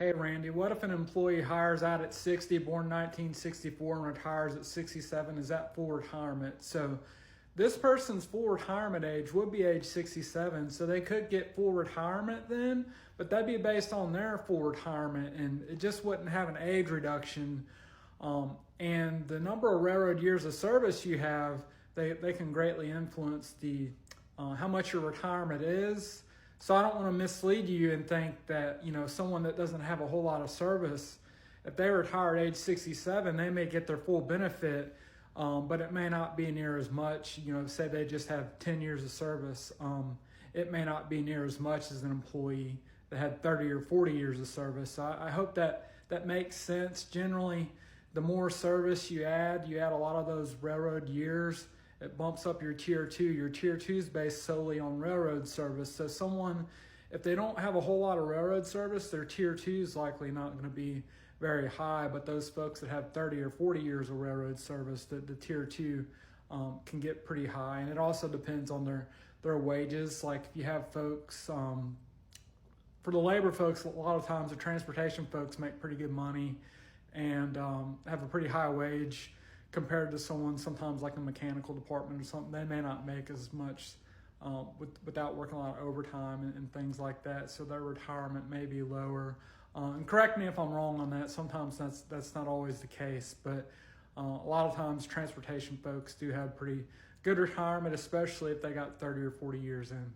Hey Randy, what if an employee hires out at 60, born 1964, and retires at 67? Is that full retirement? So this person's full retirement age would be age 67, so they could get full retirement then, but that'd be based on their full retirement, and it just wouldn't have an age reduction. And the number of railroad years of service you have, they can greatly influence the how much your retirement is. So I don't want to mislead you and think that, someone that doesn't have a whole lot of service, if they retire at age 67, they may get their full benefit, but it may not be near as much. Say they just have 10 years of service. It may not be near as much as an employee that had 30 or 40 years of service. So I hope that makes sense. Generally, the more service you add a lot of those railroad years, it bumps up your tier 2. Your tier 2 is based solely on railroad service. So someone, if they don't have a whole lot of railroad service, their tier 2 is likely not going to be very high. But those folks that have 30 or 40 years of railroad service, the tier 2 can get pretty high. And it also depends on their wages. Like if you have folks, for the labor folks, a lot of times the transportation folks make pretty good money and have a pretty high wage compared to someone sometimes like a mechanical department or something. They may not make as much without working a lot of overtime and things like that, so their retirement may be lower. And correct me if I'm wrong on that. Sometimes that's not always the case, but a lot of times transportation folks do have pretty good retirement, especially if they got 30 or 40 years in.